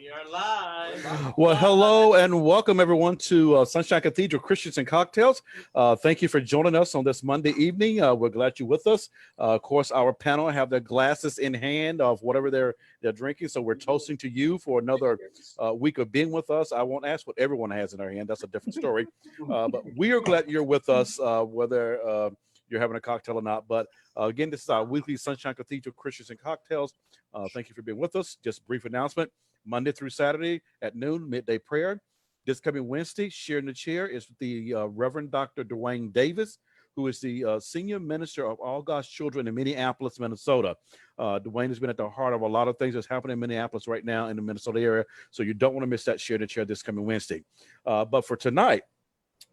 We are live. Well, hello and welcome everyone to Sunshine Cathedral Christians and Cocktails. Thank you for joining us on this Monday evening. We're glad you're with us. Of course, our panel have their glasses in hand of whatever they're drinking. So we're toasting to you for another week of being with us. I won't ask what everyone has in their hand. That's a different story. But we are glad you're with us, whether you're having a cocktail or not. But again, this is our weekly Sunshine Cathedral Christians and Cocktails. Thank you for being with us. Just a brief announcement. Monday through Saturday at noon, midday prayer. This coming Wednesday, sharing the chair is the Reverend Dr. Dwayne Davis, who is the senior minister of All God's Children in Minneapolis, Minnesota. Dwayne has been at the heart of a lot of things that's happening in Minneapolis right now in the Minnesota area, so you don't want to miss that share the chair this coming Wednesday. But for tonight,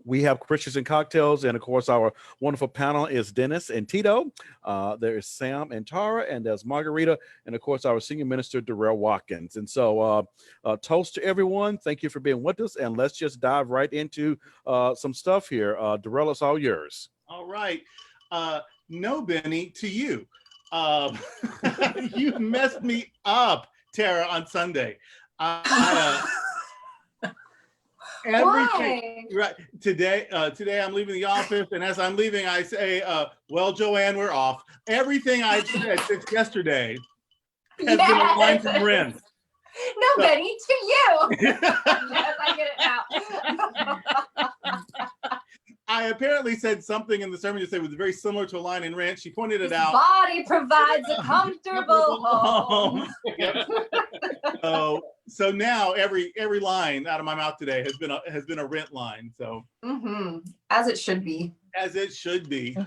we have Christians and Cocktails, and of course, our wonderful panel is Dennis and Tito. There is Sam and Tara, and there's Margarita, and of course, our senior minister, Darrell Watkins. And so, toast to everyone. Thank you for being with us, and let's just dive right into some stuff here. Darrell, it's all yours. All right. No, Benny, to you. You messed me up, Tara, on Sunday. Everything right today I'm leaving the office, and as I'm leaving I say well, Joanne, we're off. Everything I said since yesterday has been a line from Ren. No, so, Benny, to you. Yes, I get it now. I apparently said something in the sermon yesterday was very similar to a line in Rent. She pointed it out. Body provides a comfortable home. So now every line out of my mouth today has been a Rent line. So as it should be. As it should be.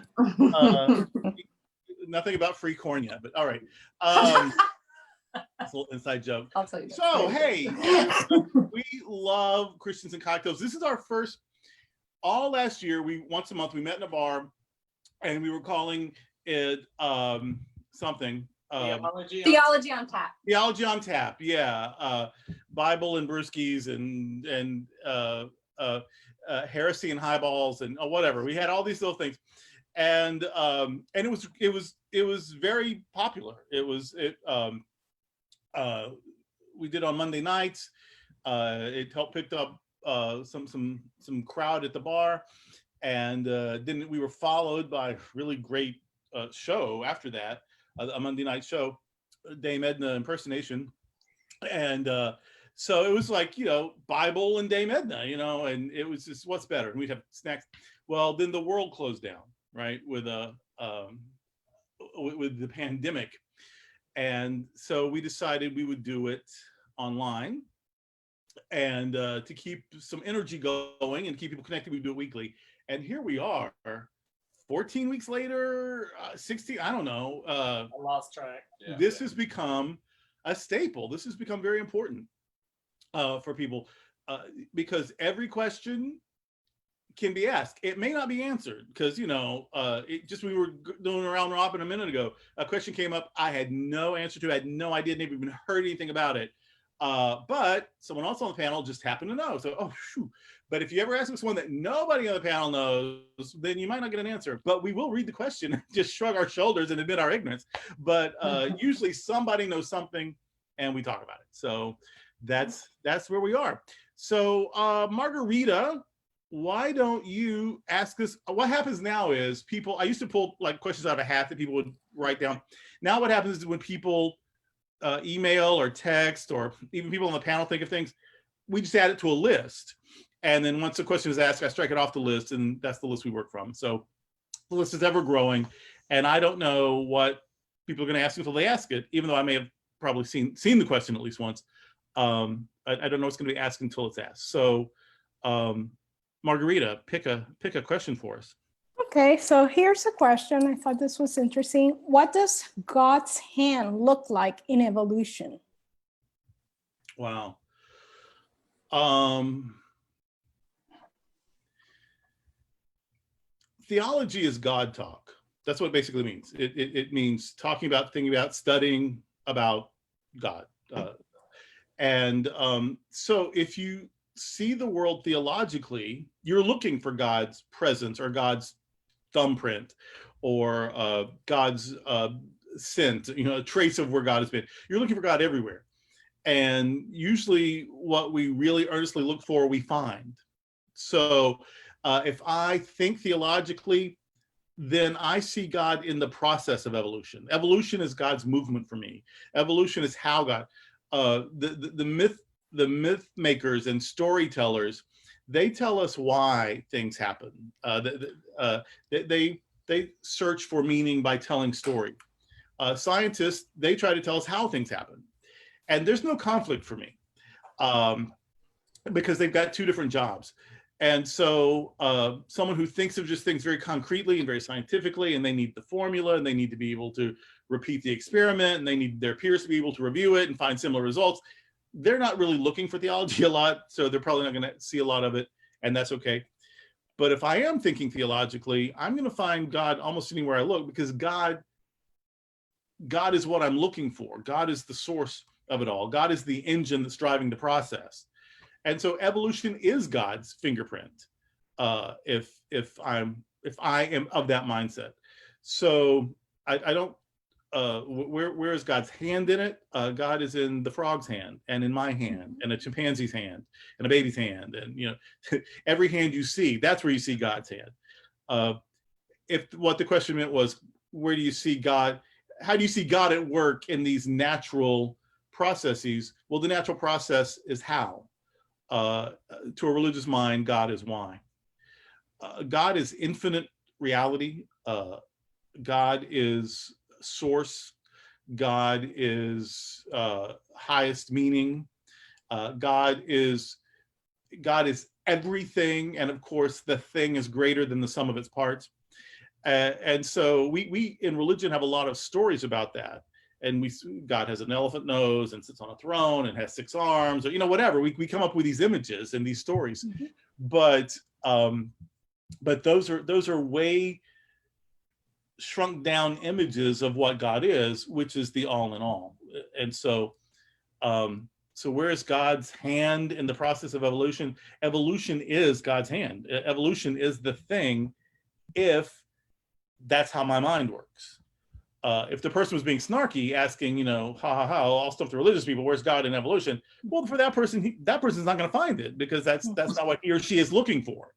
Nothing about free corn yet, but all right. That's a little inside joke. I'll tell you. So hey, we love Christians and Cocktails. This is our first. All last year, once a month we met in a bar, and we were calling it something. Theology on Tap. Theology on Tap, yeah. Bible and brewskis and heresy and highballs and whatever. We had all these little things, and it was very popular. We did on Monday nights. It picked up some crowd at the bar, and then we were followed by a really great show after that, a Monday night show, Dame Edna impersonation, and so it was like, Bible and Dame Edna, and it was just, what's better? And we'd have snacks. Well, then the world closed down, right, with the pandemic, and so we decided we would do it online. And to keep some energy going and keep people connected, we do it weekly. And here we are, 14 weeks later, 16, I don't know. I lost track. Yeah. This has become a staple. This has become very important for people because every question can be asked. It may not be answered because, we were doing a round robin a minute ago. A question came up I had no answer to, I had no idea, never even heard anything about it. But someone else on the panel just happened to know. So, But if you ever ask someone that nobody on the panel knows, then you might not get an answer. But we will read the question, just shrug our shoulders and admit our ignorance. But usually somebody knows something and we talk about it. So that's where we are. So Margarita, why don't you ask us? What happens now is I used to pull like questions out of a hat that people would write down. Now what happens is when people email or text, or even people on the panel think of things, we just add it to a list. And then once the question is asked, I strike it off the list, and that's the list we work from. So the list is ever growing, and I don't know what people are going to ask until they ask it, even though I may have probably seen the question at least once. I don't know what's going to be asked until it's asked. So Margarita, pick a question for us. Okay, so here's a question. I thought this was interesting. What does God's hand look like in evolution? Wow. Theology is God talk. That's what it basically means. It means talking about, thinking about, studying about God. So if you see the world theologically, you're looking for God's presence or God's thumbprint or God's scent, a trace of where God has been. You're looking for God everywhere. And usually what we really earnestly look for, we find. So if I think theologically, then I see God in the process of evolution. Evolution is God's movement for me. Evolution is how God, the myth makers and storytellers, they tell us why things happen. They search for meaning by telling story. Scientists, they try to tell us how things happen. And there's no conflict for me because they've got two different jobs. And so someone who thinks of just things very concretely and very scientifically, and they need the formula, and they need to be able to repeat the experiment, and they need their peers to be able to review it and find similar results, they're not really looking for theology a lot, so they're probably not going to see a lot of it, and that's okay. But if I am thinking theologically, I'm going to find God almost anywhere I look, because God is what I'm looking for. God is the source of it all. God is the engine that's driving the process. And so evolution is God's fingerprint, if I am of that mindset. So I don't, where is God's hand in it? God is in the frog's hand, and in my hand, and a chimpanzee's hand, and a baby's hand, and every hand you see, that's where you see God's hand. If what the question meant was, where do you see God? How do you see God at work in these natural processes? Well, the natural process is how. To a religious mind, God is why. God is infinite reality. God is source. God is highest meaning. God is everything, and of course, the thing is greater than the sum of its parts. And so we in religion have a lot of stories about that. And God has an elephant nose and sits on a throne and has 6 arms, or whatever. We come up with these images and these stories, but those are way shrunk down images of what God is, which is the all in all. And so where is God's hand in the process of evolution? Evolution is God's hand. Evolution is the thing, if that's how my mind works. If the person was being snarky, asking, all stuff to religious people, where's God in evolution? Well, for that person, that person's not going to find it, because that's not what he or she is looking for.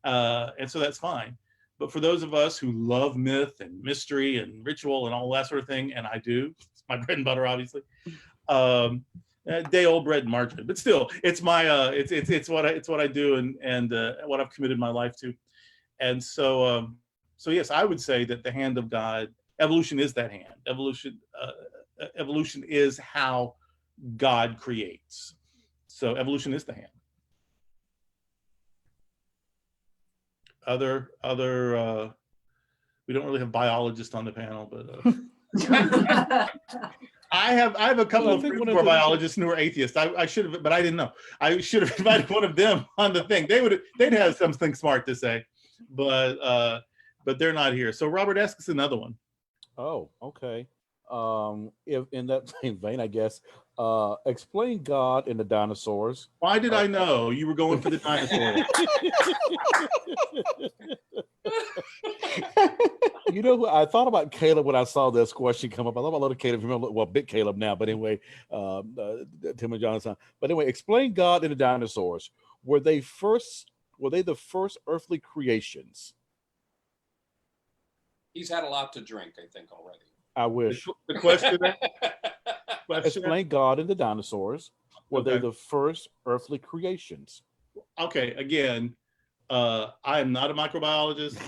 And so that's fine. But for those of us who love myth and mystery and ritual and all that sort of thing, and I do, it's my bread and butter, obviously. Day old bread and margarine, but still, it's my it's what I do, and what I've committed my life to. And so yes, I would say that the hand of God. Evolution is that hand. Evolution is how God creates. So evolution is the hand. Other we don't really have biologists on the panel, but I have a couple of friends who are biologists and who are atheists. I should have, but I didn't know. I should have invited one of them on the thing. They'd have something smart to say, but they're not here. So Robert, ask us another one. Oh, okay. If in that same vein, I guess, explain God in the dinosaurs. Why did I know you were going for the dinosaurs? I thought about Caleb when I saw this question come up. I love a little Caleb. Well, big Caleb now, but anyway, Tim and Jonathan. But anyway, explain God in the dinosaurs. Were they the first earthly creations? He's had a lot to drink, I think, already. I wish. The question. Explain God in the dinosaurs. Were they the first earthly creations? Okay, again, I am not a microbiologist.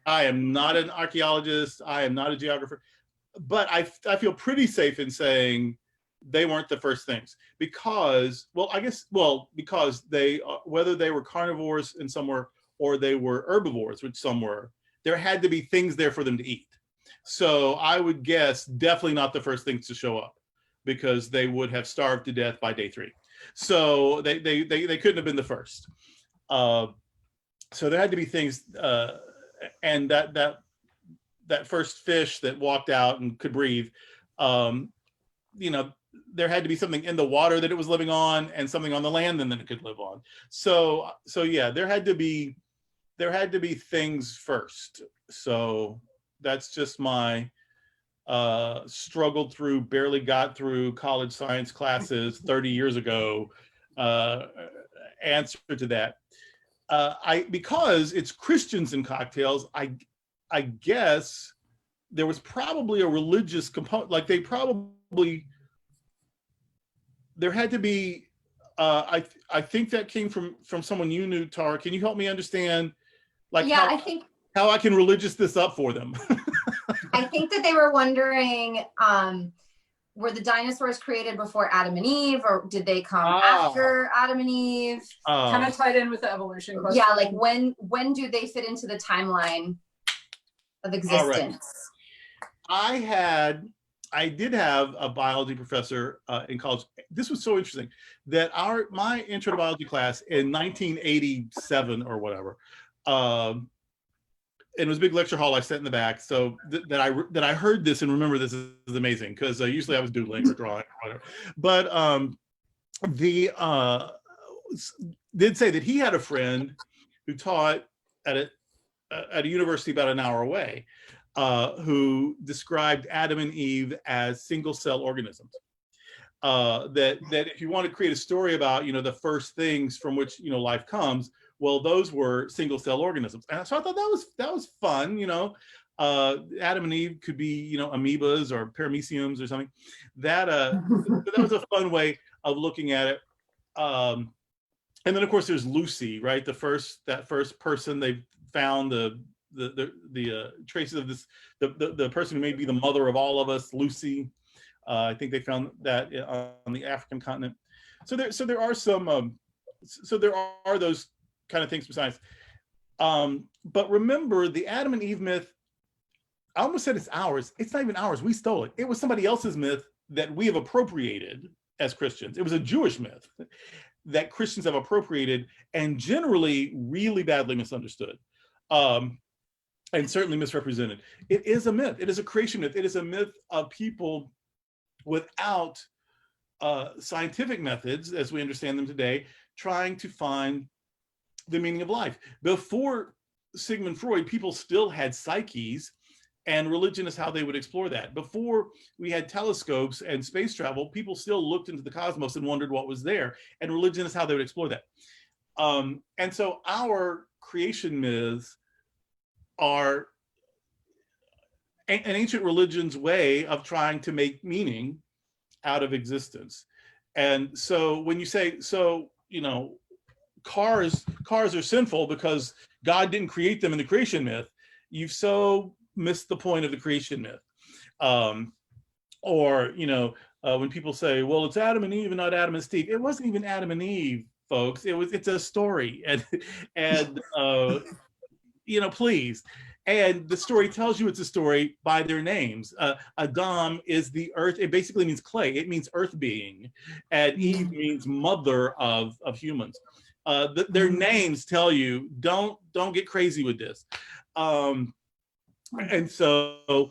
I am not an archaeologist. I am not a geographer. But I feel pretty safe in saying they weren't the first things, because they, whether they were carnivores in somewhere or they were herbivores, which some were, there had to be things there for them to eat. So I would guess definitely not the first things to show up, because they would have starved to death by day 3. So they couldn't have been the first. So there had to be things, and that first fish that walked out and could breathe, there had to be something in the water that it was living on, and something on the land then that it could live on. So yeah, there had to be things first. So that's just my struggled through, barely got through college science classes 30 years ago answer to that. Because it's Christians in cocktails, I guess there was probably a religious component. Like there had to be. I think that came from someone you knew, Tara. Can you help me understand, like Yeah, how I can religious this up for them? I think that they were wondering, were the dinosaurs created before Adam and Eve, or did they come after Adam and Eve? Kind of tied in with the evolution question. Yeah, like when do they fit into the timeline of existence? I did have a biology professor in college. This was so interesting that my intro to biology class in 1987 or whatever, and it was a big lecture hall. I sat in the back, so that I heard this and remember this is amazing, because usually I was doodling or drawing or whatever. But did say that he had a friend who taught at a university about an hour away, who described Adam and Eve as single-cell organisms. That if you want to create a story about, the first things from which, life comes, well, those were single-cell organisms. And so I thought that was fun, Adam and Eve could be, amoebas or parameciums or something. That was a fun way of looking at it. And then of course there's Lucy, right? That first person they found the traces of this, the person who may be the mother of all of us, Lucy. I think they found that on the African continent. So there are some, there are those kind of things besides. But remember, the Adam and Eve myth, I almost said it's ours. It's not even ours. We stole it. It was somebody else's myth that we have appropriated as Christians. It was a Jewish myth that Christians have appropriated and generally really badly misunderstood. And certainly misrepresented. It is a myth. It is a creation myth. It is a myth of people without scientific methods, as we understand them today, trying to find the meaning of life. Before Sigmund Freud, people still had psyches, and religion is how they would explore that. Before we had telescopes and space travel, people still looked into the cosmos and wondered what was there, and religion is how they would explore that. And so our creation myths are an ancient religion's way of trying to make meaning out of existence. And so when you say, cars are sinful because God didn't create them in the creation myth, you've so missed the point of the creation myth. Or when people say, well, it's Adam and Eve and not Adam and Steve, it wasn't even Adam and Eve, folks. It's a story, and please. And the story tells you it's a story by their names. Adam is the earth. It basically means clay. It means earth being. And Eve means mother of humans. Their names tell you, don't get crazy with this. And so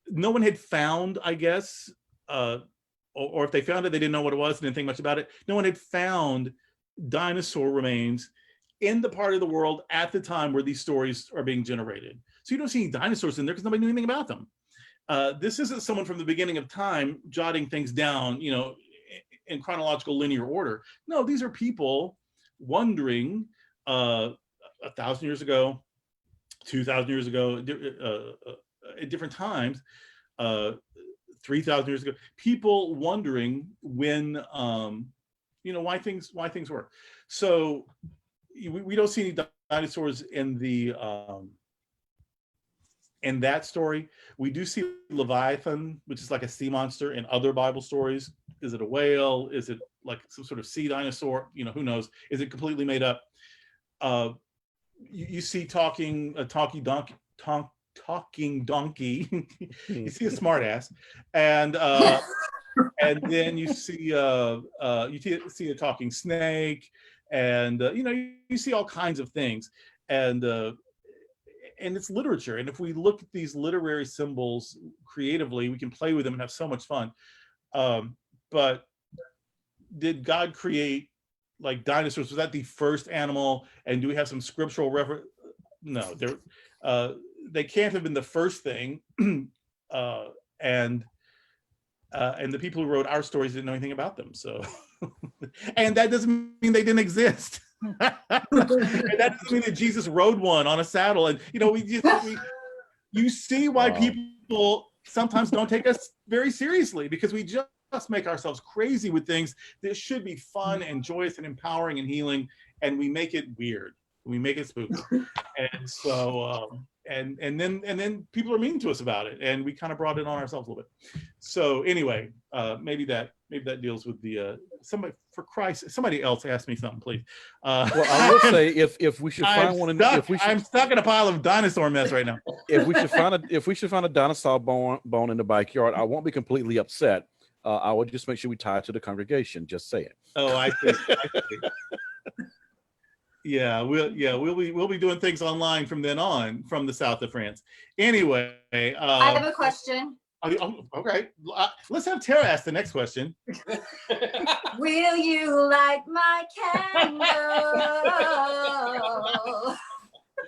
no one had found, I guess, or if they found it, they didn't know what it was, didn't think much about it. No one had found dinosaur remains in the part of the world at the time where these stories are being generated. So you don't see any dinosaurs in there because nobody knew anything about them. This isn't someone from the beginning of time jotting things down, in chronological linear order. No, these are people wondering 1,000 years ago, 2,000 years ago, at different times, 3,000 years ago, people wondering when, why things work. So we don't see any dinosaurs in that story. We do see Leviathan, which is like a sea monster in other Bible stories. Is it a whale? Is it like some sort of sea dinosaur? Who knows? Is it completely made up? You see talking donkey. You see a smart ass, and then you see a talking snake, and you see all kinds of things, and it's literature. And if we look at these literary symbols creatively, we can play with them and have so much fun. But did God create like dinosaurs? Was that the first animal? And do we have some scriptural reference? No, they can't have been the first thing. And the people who wrote our stories didn't know anything about them. So, and that doesn't mean they didn't exist. And that doesn't mean that Jesus rode one on a saddle. And you see why Wow. people sometimes don't take us very seriously, because we just make ourselves crazy with things that should be fun and joyous and empowering and healing, and we make it weird. We make it spooky. And so and then people are mean to us about it, and we kind of brought it on ourselves a little bit. So anyway, maybe that deals with the somebody, for Christ, somebody else ask me something, please. Well, I will say if we should find one, I'm stuck in a pile of dinosaur mess right now. if we should find a dinosaur bone in the backyard, I won't be completely upset. I would just make sure we tie it to the congregation. Just say it. Oh, I see. Yeah, we'll be doing things online from then on, from the south of France. Anyway, I have a question. Okay, let's have Tara ask the next question. Will you light my candle?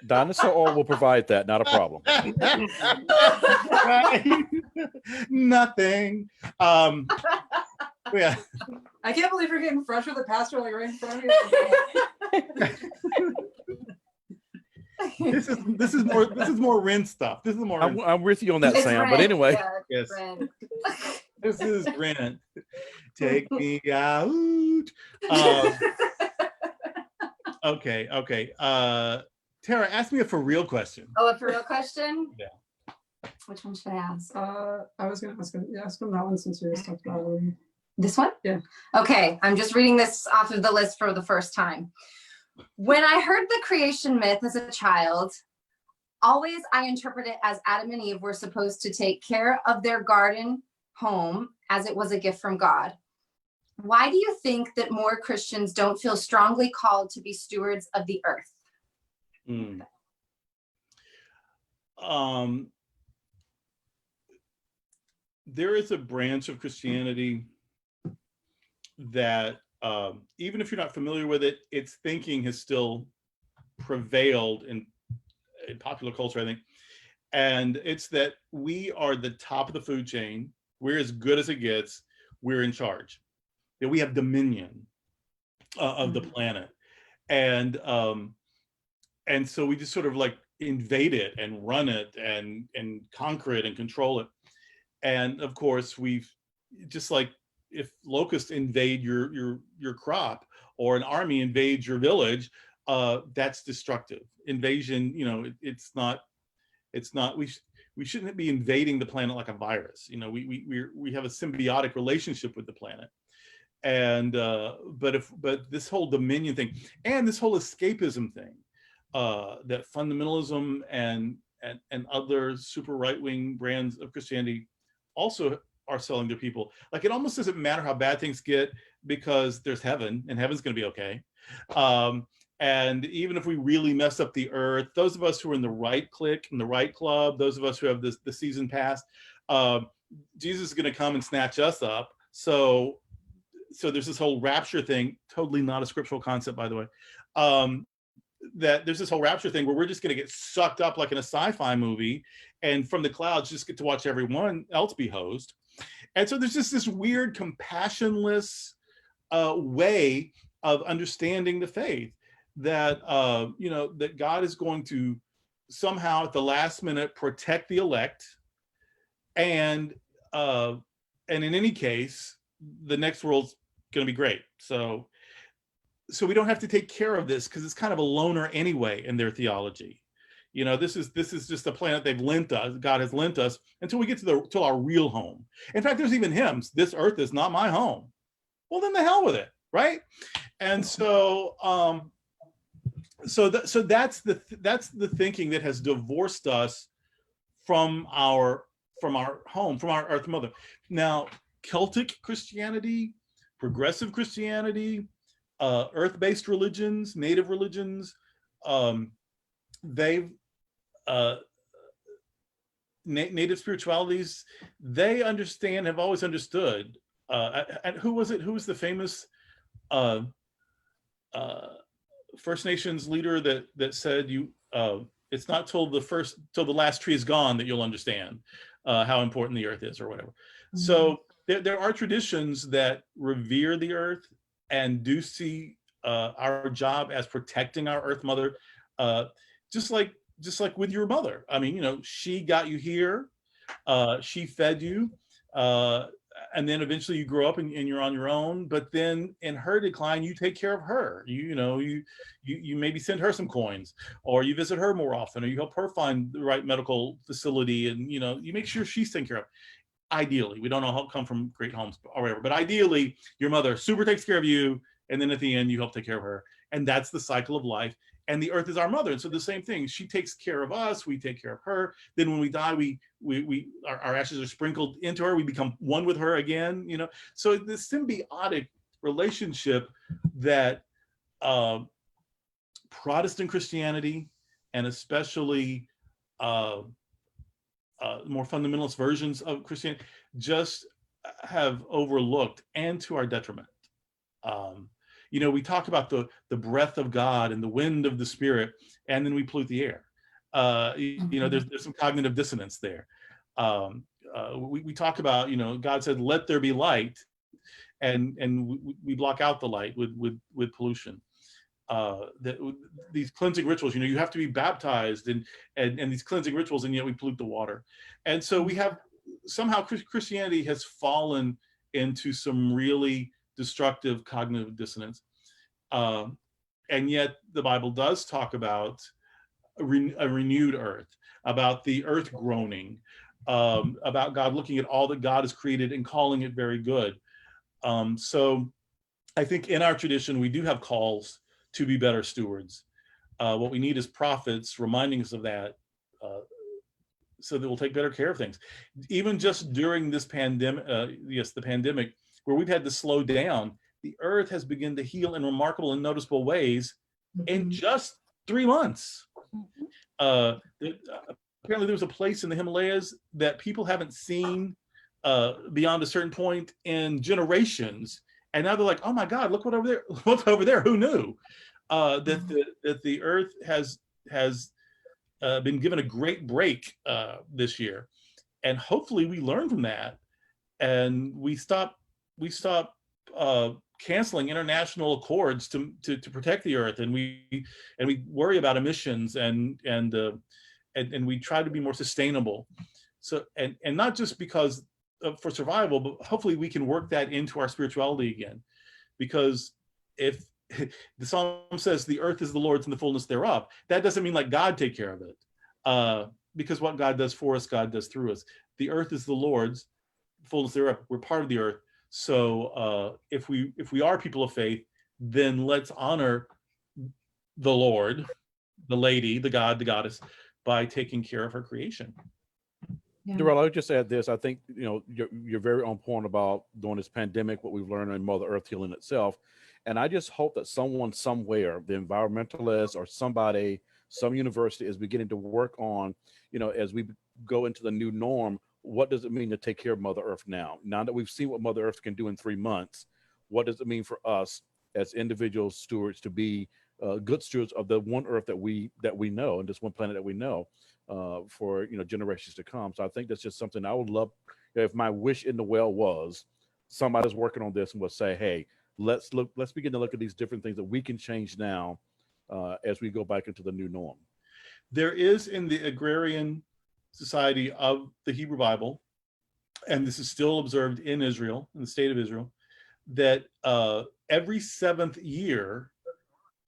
Dinosaur oil will provide that. Not a problem. Right? Nothing. Yeah. I can't believe you're getting fresh with the pastor like right in front of you. This is more Ren stuff. This is more. I'm with you on that, It's Sam. Ren, But anyway, yeah, Yes. Ren. This is Ren. Take me out. Okay. Tara, ask me a for real question. Oh, a for real question? Yeah. Which one should I ask? I was gonna ask him that one since we just talked about it. This one? Yeah. Okay, I'm just reading this off of the list for the first time. When I heard the creation myth as a child, always I interpret it as Adam and Eve were supposed to take care of their garden home as it was a gift from God. Why do you think that more Christians don't feel strongly called to be stewards of the earth? There is a branch of Christianity that even if you're not familiar with it, its thinking has still prevailed in popular culture, I think. And it's that we are the top of the food chain. We're as good as it gets. We're in charge. That we have dominion of the planet. And so we just sort of like invade it and run it and conquer it and control it. And of course, we've just like if locusts invade your crop or an army invades your village, that's destructive. Invasion, it's not. We shouldn't be invading the planet like a virus. We have a symbiotic relationship with the planet. And but this whole dominion thing and this whole escapism thing, that fundamentalism and other super right-wing brands of Christianity also are selling to people. Like, it almost doesn't matter how bad things get because there's heaven and heaven's going to be okay. And even if we really mess up the earth, those of us who are in the right clique, in the right club, those of us who have the season pass, Jesus is going to come and snatch us up. So there's this whole rapture thing, totally not a scriptural concept, by the way. That there's this whole rapture thing where we're just going to get sucked up like in a sci-fi movie, and from the clouds just get to watch everyone else be hosed. And so there's just this weird compassionless way of understanding the faith that that God is going to somehow at the last minute protect the elect, and in any case the next world's going to be great. So we don't have to take care of this because it's kind of a loner anyway in their theology. This is just a planet they've lent us, God has lent us, until we get to our real home. In fact, there's even hymns, "This earth is not my home." Well, then the hell with it, right? And so that's the thinking that has divorced us from our home, from our earth mother. Now, Celtic Christianity, progressive Christianity, earth-based religions, native religions, native spiritualities, they have always understood. And who was the famous First Nations leader that said It's not till the last tree is gone that you'll understand how important the earth is or whatever. So there are traditions that revere the earth and do see our job as protecting our earth mother, just like with your mother. I mean, you know, she got you here, she fed you, and then eventually you grow up and you're on your own. But then in her decline, you take care of her. You maybe send her some coins, or you visit her more often, or you help her find the right medical facility, and you know, you make sure she's taken care of. Ideally, we don't know how come from great homes or whatever, but ideally, your mother super takes care of you, and then at the end, you help take care of her, and that's the cycle of life. And the earth is our mother, and so the same thing. She takes care of us. We take care of her. Then when we die, our ashes are sprinkled into her. We become one with her again. You know, so this symbiotic relationship that Protestant Christianity, and especially more fundamentalist versions of Christianity, just have overlooked, and to our detriment. You know, we talk about the breath of God and the wind of the Spirit, and then we pollute the air. You know, there's some cognitive dissonance there. We talk about, you know, God said, "Let there be light," and we block out the light with pollution. These cleansing rituals, you know, you have to be baptized, and these cleansing rituals, and yet we pollute the water. And so we have somehow Christianity has fallen into some really destructive cognitive dissonance, and yet the Bible does talk about a renewed earth, about the earth groaning, about God looking at all that God has created and calling it very good. So I think in our tradition we do have calls to be better stewards. What we need is prophets reminding us of that, so that we'll take better care of things. Even just during this pandemic, the pandemic, where we've had to slow down, the earth has begun to heal in remarkable and noticeable ways in just 3 months. Apparently there was a place in the Himalayas that people haven't seen beyond a certain point in generations. And now they're like, oh my God, look what over there, look over there, who knew? That the earth has been given a great break this year. And hopefully we learn from that, and we stop canceling international accords to protect the earth, and we worry about emissions, and we try to be more sustainable. So and not just because for survival, but hopefully we can work that into our spirituality again, because if the psalm says the earth is the Lord's and the fullness thereof, that doesn't mean let God take care of it, because what God does for us, God does through us. The earth is the Lord's, fullness thereof. We're part of the earth. So if we are people of faith, then let's honor the Lord, the lady, the God, the goddess, by taking care of her creation. Yeah. Darrell, I would just add this. I think, you know, you're very on point about during this pandemic, what we've learned in Mother Earth healing itself. And I just hope that someone somewhere, the environmentalist or somebody, some university, is beginning to work on, you know, as we go into the new norm, what does it mean to take care of Mother Earth now? Now that we've seen what Mother Earth can do in 3 months, what does it mean for us as individual stewards to be good stewards of the one Earth that we know, and this one planet that we know, for, you know, generations to come? So I think that's just something I would love, if my wish in the well was somebody's working on this and would say, hey, let's begin to look at these different things that we can change now as we go back into the new norm. There is in the Agrarian Society of the Hebrew Bible, and this is still observed in Israel, in the state of Israel, that every 7th year,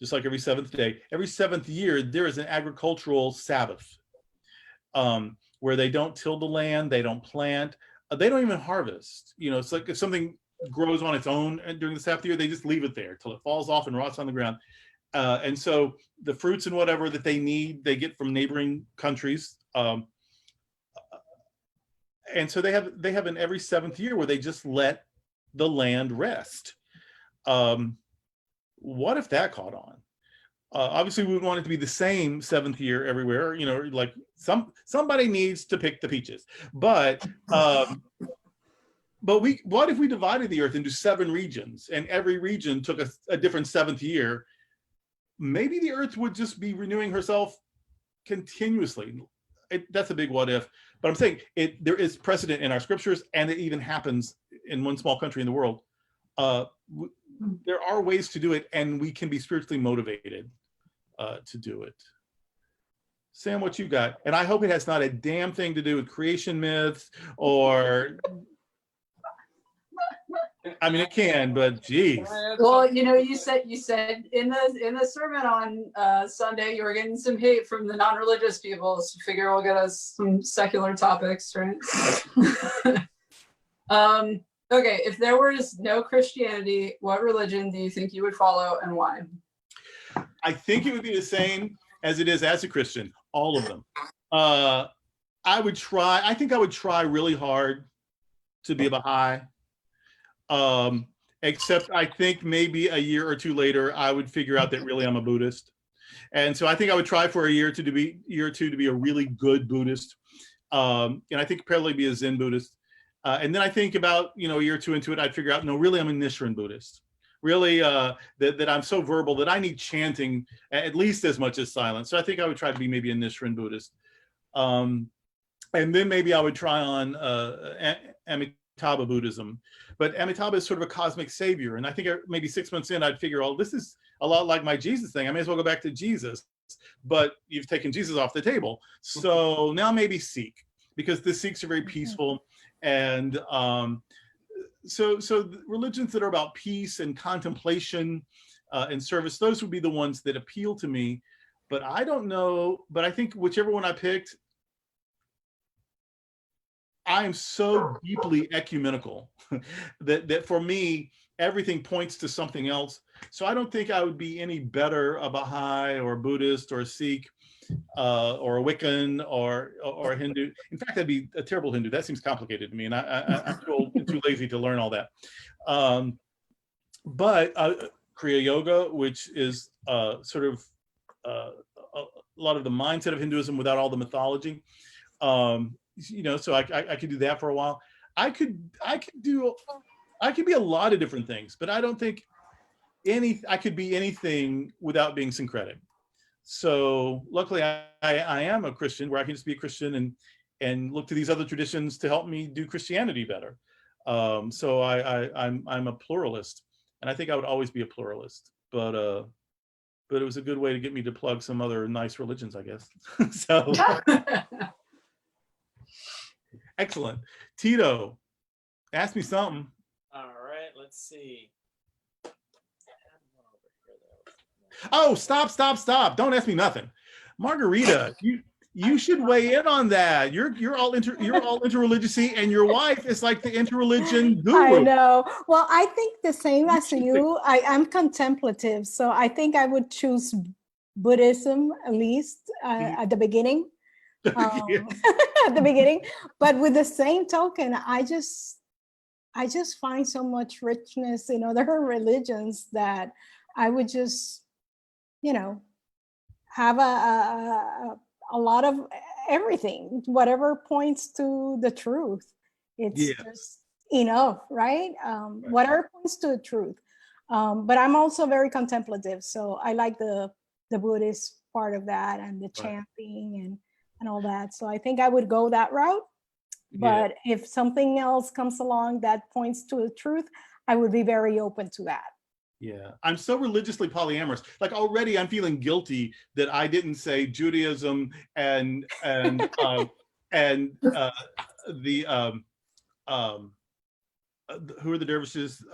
just like every 7th day, every 7th year, there is an agricultural Sabbath, where they don't till the land, they don't plant, they don't even harvest. You know, it's like if something grows on its own during the Sabbath year, they just leave it there till it falls off and rots on the ground. And so the fruits and whatever that they need, they get from neighboring countries. And so they have an every 7th year where they just let the land rest. What if that caught on? Obviously, we would want it to be the same 7th year everywhere. You know, like somebody needs to pick the peaches. But what if we divided the earth into 7 regions, and every region took a different 7th year? Maybe the earth would just be renewing herself continuously. That's a big what if, but I'm saying there is precedent in our scriptures, and it even happens in one small country in the world. There are ways to do it, and we can be spiritually motivated to do it. Sam, what you got? And I hope it has not a damn thing to do with creation myths or, I mean, it can, but geez. Well, you said in the sermon on Sunday, you were getting some hate from the non-religious people. So figure we'll get us some secular topics, right? Okay, if there was no Christianity, what religion do you think you would follow and why? I think it would be the same as it is as a Christian, all of them. I think I would try really hard to be a Baha'i. Except I think maybe a year or two later, I would figure out that really I'm a Buddhist. And so I think I would try for a year or two to be a really good Buddhist. And I think probably be a Zen Buddhist. And then I think about, a year or two into it, I'd figure out, no, really I'm a Nichiren Buddhist. Really, that I'm so verbal that I need chanting at least as much as silence. So I think I would try to be maybe a Nichiren Buddhist. And then maybe I would try on Amitabha Buddhism. But Amitabha is sort of a cosmic savior. And I think maybe 6 months in, I'd figure, oh, this is a lot like my Jesus thing. I may as well go back to Jesus. But you've taken Jesus off the table. So now maybe Sikh, because the Sikhs are very peaceful. And so religions that are about peace and contemplation and service, those would be the ones that appeal to me. But I don't know. But I think whichever one I picked, I am so deeply ecumenical that for me, everything points to something else. So I don't think I would be any better a Baha'i or a Buddhist or a Sikh or a Wiccan or a Hindu. In fact, I'd be a terrible Hindu. That seems complicated to me, and I'm too old and too lazy to learn all that. But Kriya Yoga, which is sort of a lot of the mindset of Hinduism without all the mythology. So I could do that for a while. I could be a lot of different things, but I don't think I could be anything without being syncretic. So luckily I am a Christian, where I can just be a Christian and look to these other traditions to help me do Christianity better. So I'm a pluralist, and I think I would always be a pluralist, but it was a good way to get me to plug some other nice religions, I guess. So excellent. Tito, ask me something. All right, let's see. Oh, stop. Don't ask me nothing. Margarita, you should weigh in on that. You're all interreligious-y, and your wife is like the interreligion guru. I know. Well, I think the same as you. I'm contemplative, so I think I would choose Buddhism at least at the beginning. At the beginning, but with the same token, I just find so much richness in other religions that I would just, have a lot of everything, whatever points to the truth. It's just enough, right? Whatever points to the truth. But I'm also very contemplative, so I like the Buddhist part of that and the chanting and all that. So I think I would go that route. But if something else comes along that points to the truth, I would be very open to that. Yeah, I'm so religiously polyamorous. Like already I'm feeling guilty that I didn't say Judaism and who are the dervishes?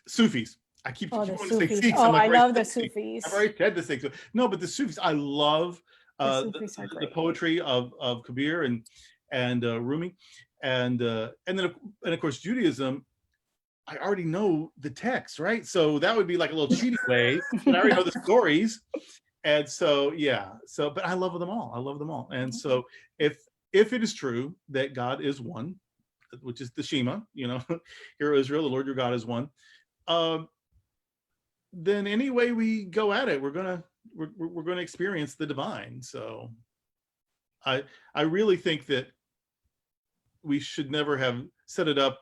Sufis. I keep wanting to say Sikhs. I love the Sufis. I've already said the Sikhs. No, but the Sufis, I love the poetry of Kabir and Rumi, and then of course Judaism. I already know the text, right? So that would be like a little cheating way. And I already know the stories, and so but I love them all. And so if it is true that God is one, which is the Shema, Hear, O Israel, the Lord your God is one. Then any way we go at it, we're gonna experience the divine. So I really think that we should never have set it up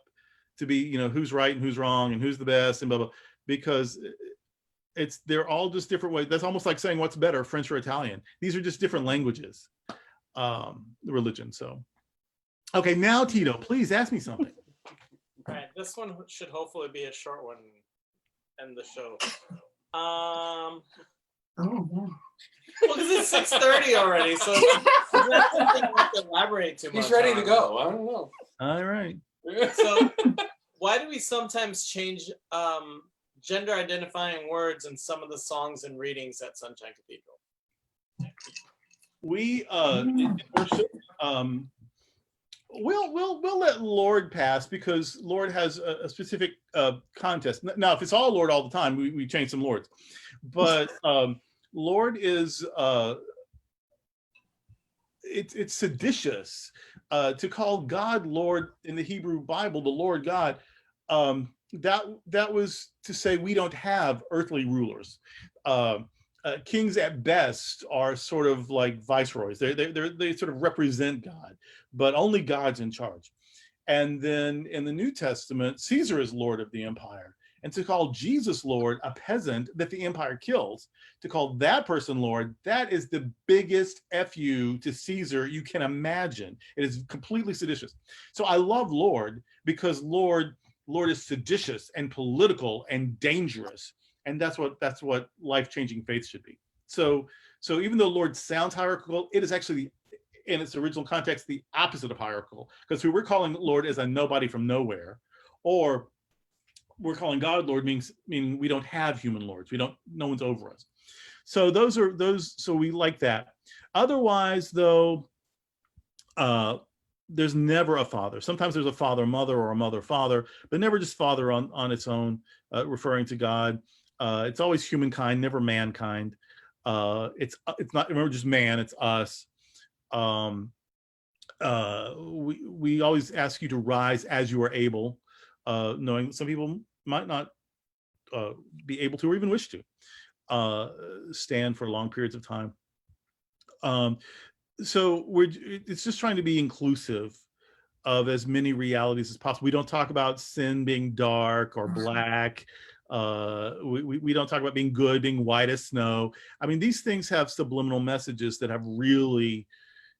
to be, who's right and who's wrong and who's the best and blah blah, because they're all just different ways. That's almost like saying what's better, French or Italian. These are just different languages, religion. So, okay, now Tito, please ask me something. All right, this one should hopefully be a short one. End the show. Oh, yeah. Well, because it's 6:30 already, so that's something we have to elaborate too much. He's ready to on. go. I don't know. All right. So, why do we sometimes change gender identifying words in some of the songs and readings at Sunshine Cathedral? We in worship, we'll let Lord pass because Lord has a specific contest. Now, if it's all Lord all the time, we change some Lords. But Lord is it's seditious to call God Lord in the Hebrew Bible, the Lord God. That was to say we don't have earthly rulers. Kings at best are sort of like viceroys. They sort of represent God, but only God's in charge. And then in the New Testament, Caesar is Lord of the empire. And to call Jesus Lord, a peasant that the empire kills, to call that person Lord, that is the biggest FU to Caesar you can imagine. It is completely seditious. So I love Lord because Lord is seditious and political and dangerous. And that's what life-changing faith should be. So even though Lord sounds hierarchical, it is actually, in its original context, the opposite of hierarchical. Because we're calling Lord as a nobody from nowhere, or we're calling God Lord meaning we don't have human lords. No one's over us. So so we like that. Otherwise, though, there's never a father. Sometimes there's a father, mother, or a mother, father, but never just father on its own, referring to God. It's always humankind, never mankind. It's not, remember, just man, it's us. We always ask you to rise as you are able, knowing some people might not be able to or even wish to stand for long periods of time. So it's just trying to be inclusive of as many realities as possible. We don't talk about sin being dark or black. We don't talk about being good, being white as snow. I mean, these things have subliminal messages that have really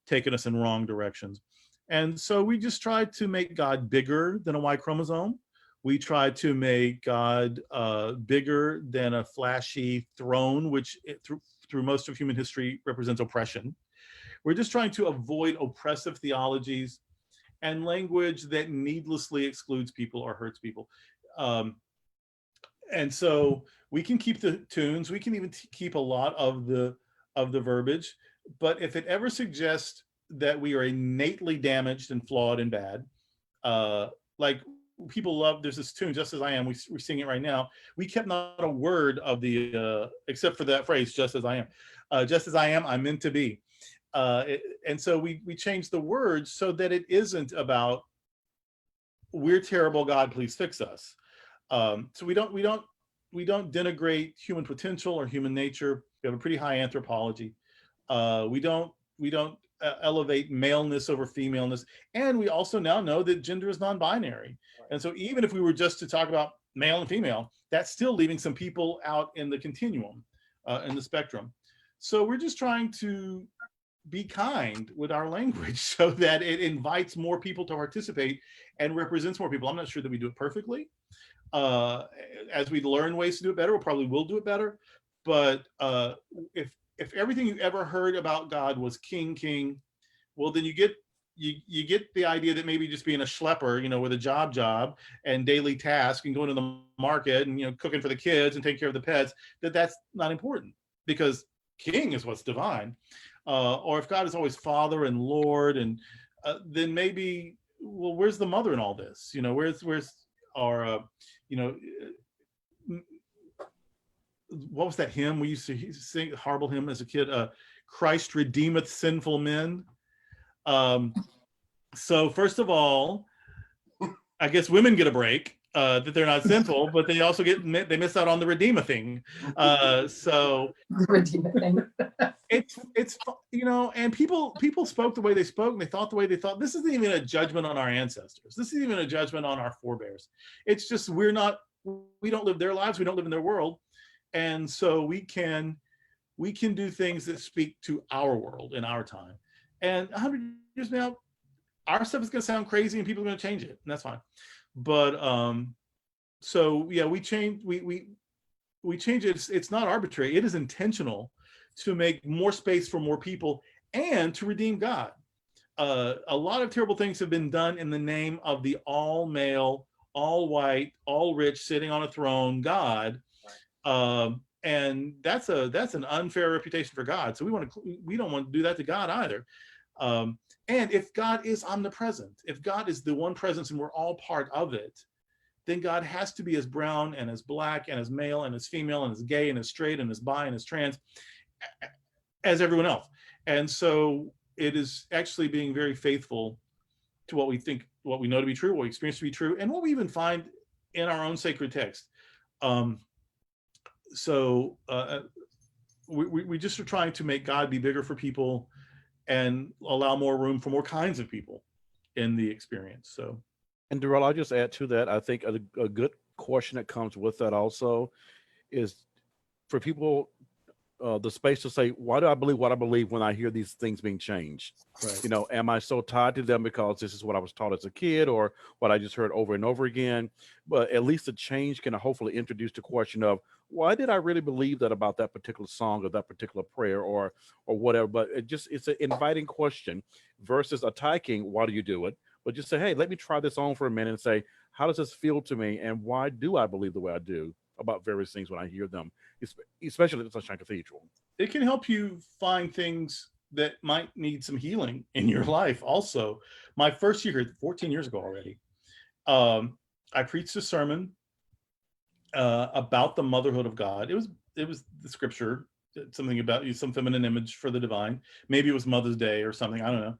taken us in wrong directions. And so we just try to make God bigger than a Y chromosome. We try to make God bigger than a flashy throne, which through most of human history represents oppression. We're just trying to avoid oppressive theologies and language that needlessly excludes people or hurts people. And so we can keep the tunes, we can even keep a lot of the verbiage, but if it ever suggests that we are innately damaged and flawed and bad, like people love, there's this tune, Just As I Am, we sing it right now. We kept not a word of the, except for that phrase, just as I am. Just as I am, I'm meant to be. And so we changed the words so that it isn't about, we're terrible, God, please fix us. So we don't denigrate human potential or human nature. We have a pretty high anthropology. We don't elevate maleness over femaleness. And we also now know that gender is non-binary. And so even if we were just to talk about male and female, that's still leaving some people out in the continuum, in the spectrum. So we're just trying to be kind with our language so that it invites more people to participate and represents more people. I'm not sure that we do it perfectly. As we learn ways to do it better, we probably will do it better. But if everything you ever heard about God was king, well, then you get the idea that maybe just being a schlepper, with a job and daily task and going to the market and cooking for the kids and taking care of the pets, that's not important, because king is what's divine. Or if God is always Father and Lord, and then maybe, well, where's the mother in all this? Where's our what was that hymn we used to sing, horrible hymn as a kid? Christ redeemeth sinful men. So first of all, I guess women get a break, that they're not sinful, but they also they miss out on the redeemer thing. So it's and people spoke the way they spoke, and they thought the way they thought. This isn't even a judgment on our ancestors. This isn't even a judgment on our forebears. It's just we don't live their lives. We don't live in their world. And so we can do things that speak to our world in our time. And 100 years now, our stuff is going to sound crazy and people are going to change it, and that's fine. But so yeah, we change it. It's not arbitrary. It is intentional to make more space for more people and to redeem God. A lot of terrible things have been done in the name of the all male, all white, all rich, sitting on a throne God. And that's an unfair reputation for God. So we don't want to do that to God either. And if God is omnipresent, if God is the one presence and we're all part of it, then God has to be as brown and as black and as male and as female and as gay and as straight and as bi and as trans as everyone else. And so it is actually being very faithful to what we think, what we know to be true, what we experience to be true, and what we even find in our own sacred text. We just are trying to make God be bigger for people and allow more room for more kinds of people in the experience. So, and Darrell, I'll just add to that. I think a good question that comes with that also is for people the space to say, why do I believe what I believe when I hear these things being changed? right. You know, am I so tied to them because this is what I was taught as a kid or what I just heard over and over again? But at least the change can hopefully introduce the question of, why did I really believe that about that particular song or that particular prayer or whatever? But it's an inviting question versus attacking, why do you do it? But just say, hey, let me try this on for a minute and say, how does this feel to me? And why do I believe the way I do about various things when I hear them, especially at Sunshine Cathedral? It can help you find things that might need some healing in your life. Also, my first year, 14 years ago already, I preached a sermon about the motherhood of God. It was the scripture, something about some feminine image for the divine. Maybe it was Mother's Day or something. I don't know.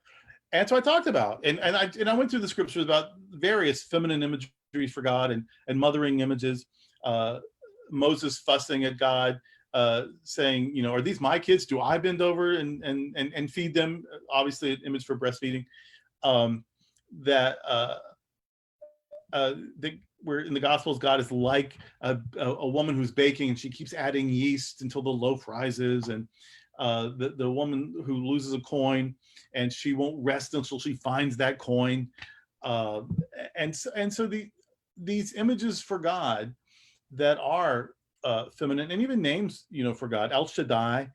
And so I talked about, and I went through the scriptures about various feminine imagery for God and mothering images. Moses fussing at God, saying, you know, are these my kids? Do I bend over and feed them? Obviously, an image for breastfeeding. Where in the Gospels, God is like a woman who's baking and she keeps adding yeast until the loaf rises, and the woman who loses a coin and she won't rest until she finds that coin, and so these images for God that are feminine, and even names, you know, for God, El Shaddai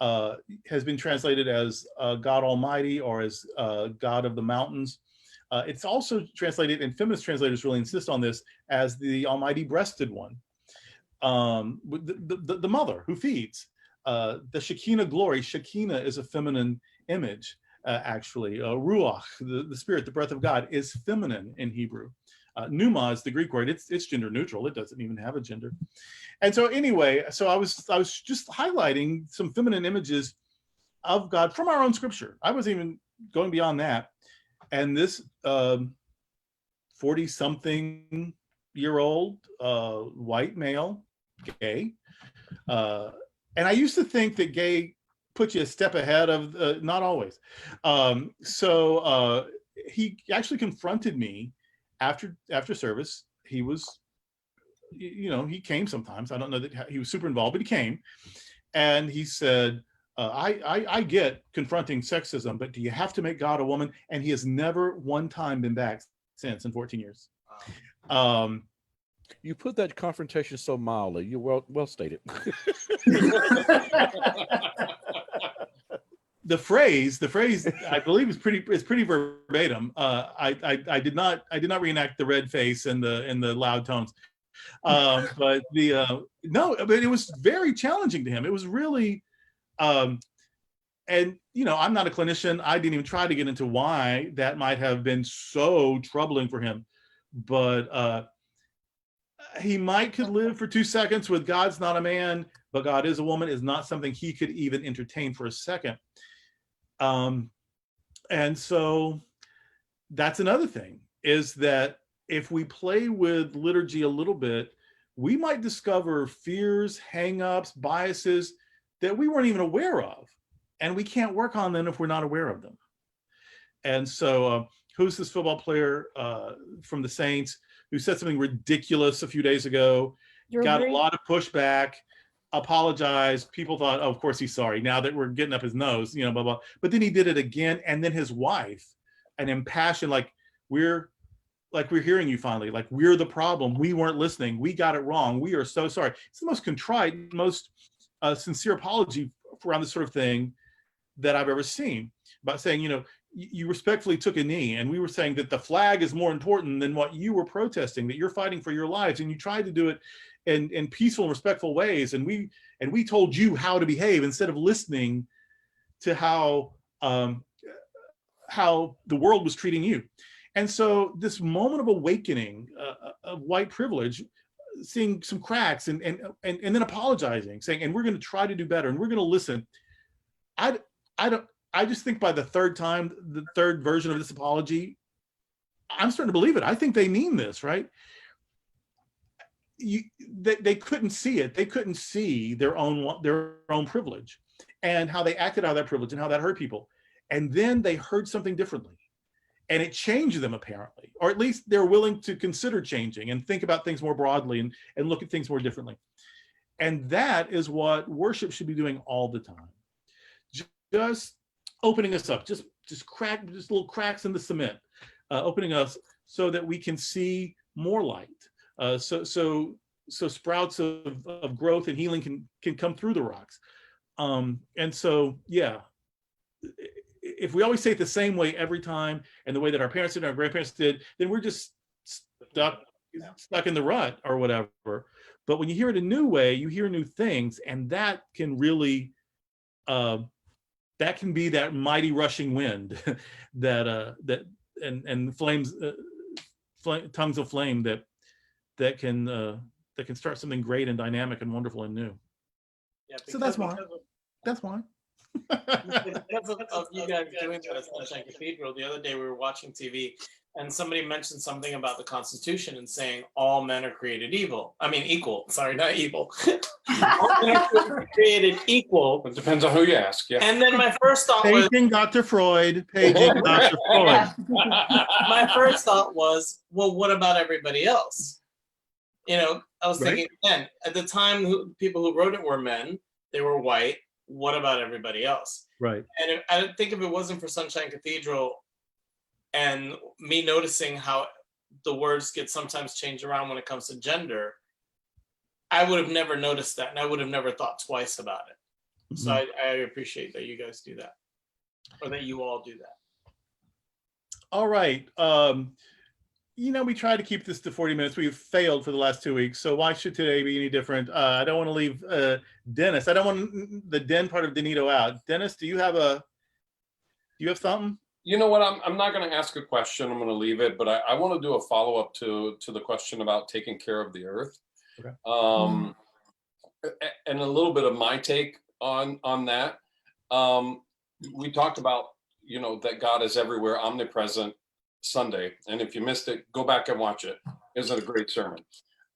has been translated as God Almighty or as God of the mountains. It's also translated, and feminist translators really insist on this, as the Almighty Breasted One, the mother who feeds. The Shekinah glory. Shekinah is a feminine image, actually. Ruach, the spirit, the breath of God, is feminine in Hebrew. Pneuma is the Greek word. It's gender neutral. It doesn't even have a gender. And so anyway, so I was just highlighting some feminine images of God from our own scripture. I wasn't even going beyond that. And this 40-something-year-old white male, gay, and I used to think that gay put you a step ahead of, not always. So he actually confronted me after service. He was, you know, he came sometimes. I don't know that he was super involved, but he came, and he said, I get confronting sexism, but do you have to make God a woman? And he has never one time been back since in 14 years. You put that confrontation so mildly. You well stated. The phrase I believe is pretty verbatim. I did not reenact the red face and the loud tones, but it was very challenging to him. It was really, and you know, I'm not a clinician. I didn't even try to get into why that might have been so troubling for him, but he could live for 2 seconds with God's not a man, but God is a woman is not something he could even entertain for a second. And so that's another thing, is that if we play with liturgy a little bit, we might discover fears, hang-ups, biases that we weren't even aware of. And we can't work on them if we're not aware of them. And so who's this football player from the Saints who said something ridiculous a few days ago, got a lot of pushback, apologized. People thought, oh, of course he's sorry. Now that we're getting up his nose, blah, blah. But then he did it again. And then his wife, an impassioned, like we're hearing you finally, like we're the problem. We weren't listening. We got it wrong. We are so sorry. It's the most contrite, most sincere apology around this sort of thing that I've ever seen, about saying, you respectfully took a knee, and we were saying that the flag is more important than what you were protesting, that you're fighting for your lives, and you tried to do it in peaceful and respectful ways, and we told you how to behave instead of listening to how the world was treating you. And so this moment of awakening of white privilege, seeing some cracks and then apologizing, saying, and we're going to try to do better, and we're going to listen. I just think by the third time, the third version of this apology, I'm starting to believe it. I think they mean this, right? They couldn't see it. They couldn't see their own privilege and how they acted out of that privilege and how that hurt people. And then they heard something differently, and it changed them apparently, or at least they're willing to consider changing and think about things more broadly and look at things more differently. And that is what worship should be doing all the time. Just opening us up, just little cracks in the cement, opening us so that we can see more light. So sprouts of growth and healing can come through the rocks. And so, yeah, if we always say it the same way every time, and the way that our parents did, our grandparents did, then we're just stuck in the rut or whatever. But when you hear it a new way, you hear new things, and that can really, that can be that mighty rushing wind that flames, tongues of flame that can start something great and dynamic and wonderful and new. Yeah, So that's why. That's why. Because of you guys doing that at Sunshine Cathedral, the other day we were watching TV and somebody mentioned something about the Constitution and saying all men are created equal. Sorry, not evil. All men are created equal. It depends on who you ask. Yeah. And then my first thought was, Paging Dr. Freud. Paging Dr. Freud. my first thought was, well, what about everybody else? I was thinking, then at the time, people who wrote it were men. They were white. What about everybody else? Right. And I think if it wasn't for Sunshine Cathedral and me noticing how the words get sometimes changed around when it comes to gender, I would have never noticed that, and I would have never thought twice about it. Mm-hmm. So I appreciate that you guys do that, or that you all do that. All right. We try to keep this to 40 minutes. We've failed for the last 2 weeks. So why should today be any different? I don't want to leave Dennis. I don't want the den part of Denito out. Dennis, do you have something? You know what? I'm not going to ask a question. I'm going to leave it, but I want to do a follow-up to the question about taking care of the earth. Okay. And a little bit of my take on that. We talked about, that God is everywhere, omnipresent, Sunday, and if you missed it, go back and watch it. It's a great sermon.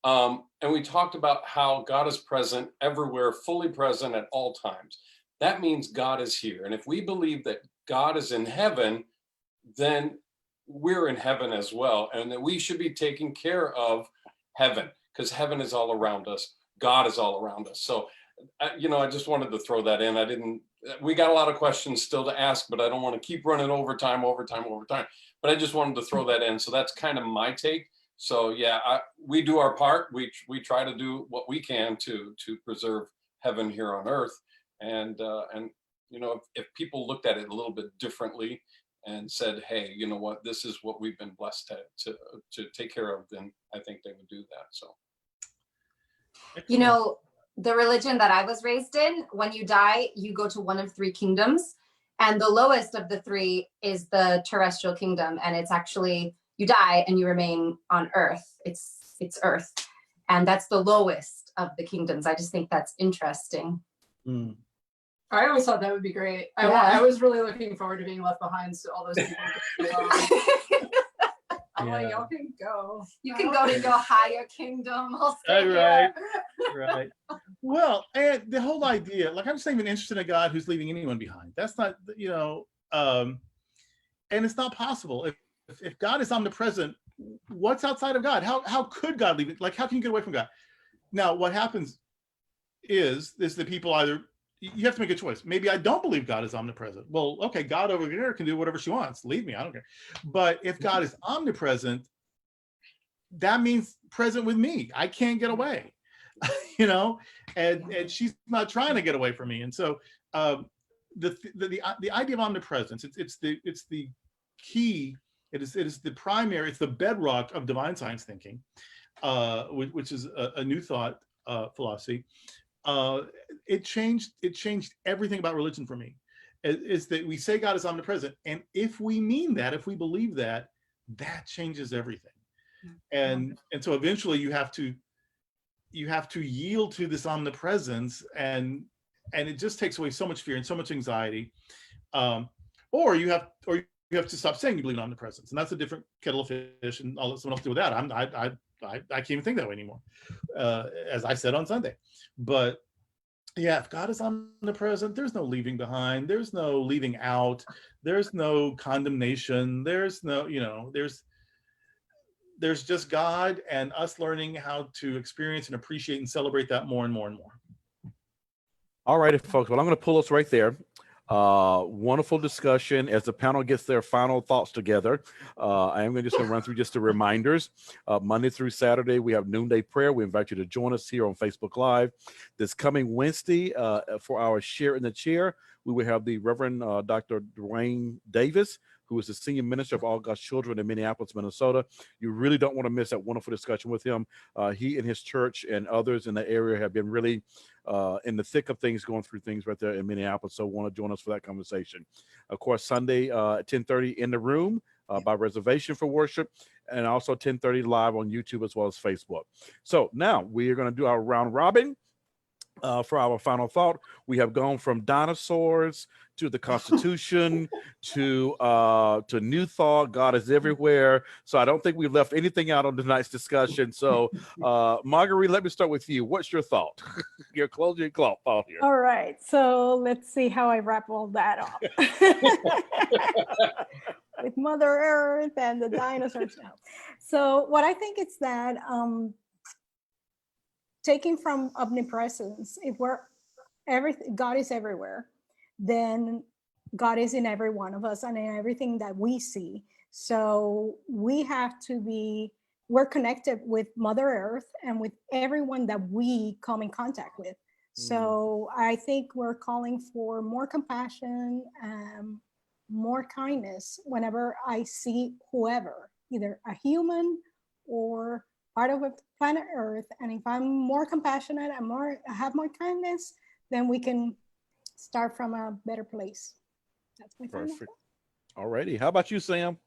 And we talked about how God is present everywhere, fully present at all times. That means God is here. And if we believe that God is in heaven, then we're in heaven as well, and that we should be taking care of heaven, because heaven is all around us. God is all around us. So, I just wanted to throw that in. We got a lot of questions still to ask, but I don't want to keep running overtime. But I just wanted to throw that in. So that's kind of my take. So yeah, we do our part. We try to do what we can to preserve heaven here on earth. And if people looked at it a little bit differently and said, hey, you know what, this is what we've been blessed to take care of, then I think they would do that. So. The religion that I was raised in, when you die, you go to one of three kingdoms. And the lowest of the three is the terrestrial kingdom. And it's actually, you die and you remain on earth. It's earth. And that's the lowest of the kingdoms. I just think that's interesting. Mm. I always thought that would be great. Yeah. I was really looking forward to being left behind. So all those people. I'm like, y'all can go. You can go to your higher kingdom. I'll stay here. Right. Well, and the whole idea, like, I'm just not even interested in a God who's leaving anyone behind. That's not, and it's not possible. If God is omnipresent, what's outside of God? How could God leave it? Like, how can you get away from God? Now, what happens is that people either, you have to make a choice. Maybe I don't believe God is omnipresent. Well, okay, God over there can do whatever she wants. Leave me, I don't care. But if God is omnipresent, that means present with me. I can't get away, you know, and she's not trying to get away from me. And so the idea of omnipresence, it's the key. It is the primary, it's the bedrock of divine science thinking, which is a new thought philosophy. It changed everything about religion for me. Is that we say God is omnipresent, and if we mean that, if we believe that, that changes everything. And so eventually you have to yield to this omnipresence, and it just takes away so much fear and so much anxiety. Or you have to stop saying you believe in omnipresence, and that's a different kettle of fish, and I'll let someone else deal with that. I can't even think that way anymore, as I said on Sunday. But yeah, if God is omnipresent, there's no leaving behind, there's no leaving out, there's no condemnation, there's no, there's just God and us learning how to experience and appreciate and celebrate that more and more and more. All right, folks. Well, I'm going to pull us right there. Wonderful discussion. As the panel gets their final thoughts together, I am just going to run through just the reminders. Monday through Saturday, we have noonday prayer. We invite you to join us here on Facebook Live. This coming Wednesday, for our Share in the Chair, we will have the Reverend Dr. Dwayne Davis, who is the senior minister of All God's Children in Minneapolis, Minnesota. You really don't want to miss that wonderful discussion with him. He and his church and others in the area have been really in the thick of things, going through things right there in Minneapolis. So want to join us for that conversation. Of course, Sunday at 10:30 in the room by reservation for worship, and also 10:30 live on YouTube as well as Facebook. So now we are going to do our round robin. For our final thought, we have gone from dinosaurs to the Constitution to New Thought. God is everywhere. So I don't think we've left anything out on tonight's discussion. So Marguerite, let me start with you. What's your thought? Your closing thought here. All right. So let's see how I wrap all that up. With Mother Earth and the dinosaurs now. So what I think is that taking from omnipresence, if God is everywhere, then God is in every one of us and in everything that we see. So we have to we're connected with Mother Earth and with everyone that we come in contact with. So I think we're calling for more compassion, more kindness whenever I see whoever, either a human or part of planet Earth. And if I'm more compassionate and I have more kindness, then we can start from a better place. That's my final Perfect. All righty. How about you, Sam?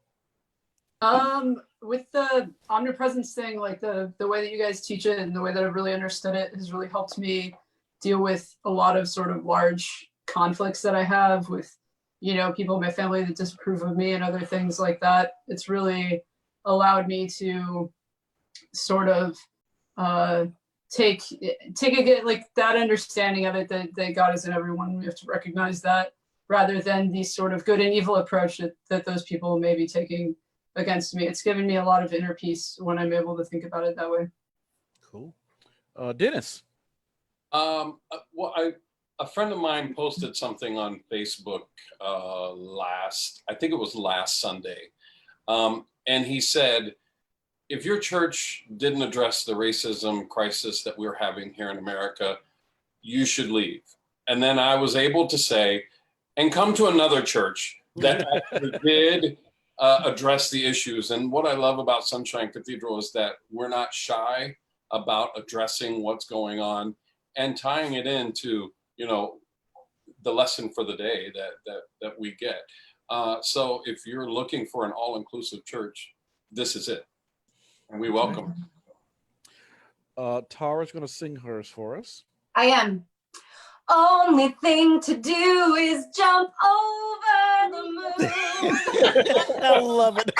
With the omnipresence thing, like the way that you guys teach it and the way that I've really understood it has really helped me deal with a lot of sort of large conflicts that I have with, people in my family that disapprove of me and other things like that. It's really allowed me to sort of take like that understanding of it, that God is in everyone. We have to recognize that, rather than the sort of good and evil approach that those people may be taking against me. It's given me a lot of inner peace when I'm able to think about it that way. Cool. Dennis. Well, a friend of mine posted something on Facebook I think it was last Sunday. And he said, if your church didn't address the racism crisis that we're having here in America, you should leave. And then I was able to say, and come to another church that actually did address the issues. And what I love about Sunshine Cathedral is that we're not shy about addressing what's going on and tying it into, the lesson for the day that we get. So if you're looking for an all-inclusive church, this is it. And we welcome. Tara's going to sing hers for us. I am. Only thing to do is jump over the moon. I love it.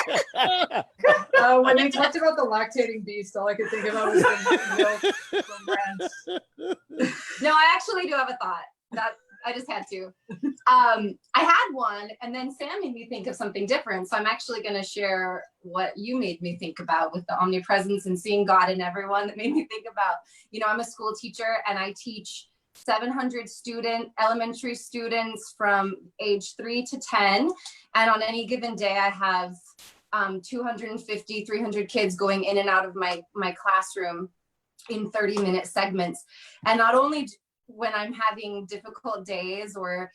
When they talked about the lactating beast, all I could think about was the milk from France. No, I actually do have a thought. I just had to. I had one, and then Sam made me think of something different. So I'm actually going to share what you made me think about with the omnipresence and seeing God in everyone. That made me think about, I'm a school teacher, and I teach 700 elementary students from age 3 to 10. And on any given day, I have 250, 300 kids going in and out of my classroom in 30-minute segments. And not only when I'm having difficult days or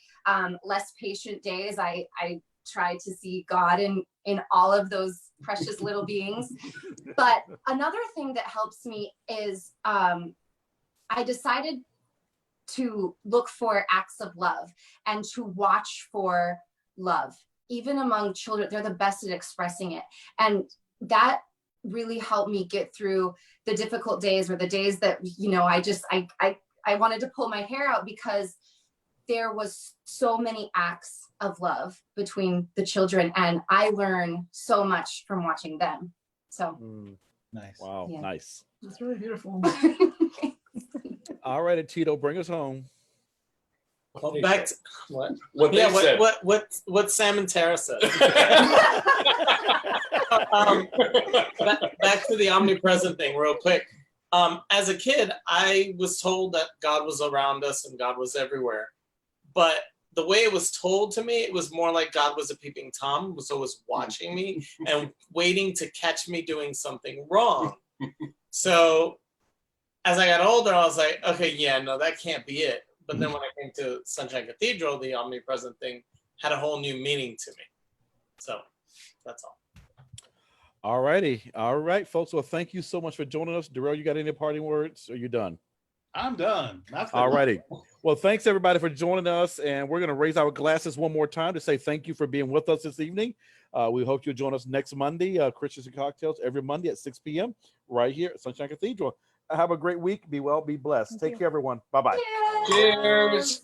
less patient days, I try to see God in all of those precious little beings. But another thing that helps me is I decided to look for acts of love and to watch for love. Even among children, they're the best at expressing it. And that really helped me get through the difficult days, or the days that, I wanted to pull my hair out, because there was so many acts of love between the children, and I learn so much from watching them. So Nice. Wow, Yeah. nice. That's really beautiful. All right, Tito, bring us home. Well, back to what? What they Yeah, said. what Sam and Tara said. Back to the omnipresent thing real quick. As a kid, I was told that God was around us and God was everywhere. But the way it was told to me, it was more like God was a peeping Tom, so was watching me and waiting to catch me doing something wrong. So as I got older, I was like, okay, yeah, no, that can't be it. But then when I came to Sunshine Cathedral, the omnipresent thing had a whole new meaning to me. So that's all. All righty. All right, folks. Well, thank you so much for joining us. Darrell, you got any parting words? Or are you done? I'm done. That's All righty. Well, thanks everybody for joining us. And we're going to raise our glasses one more time to say thank you for being with us this evening. We hope you'll join us next Monday, Christians and Cocktails, every Monday at 6 p.m. right here at Sunshine Cathedral. Have a great week. Be well, be blessed. Thank Take you. care, everyone. Bye-bye. Cheers.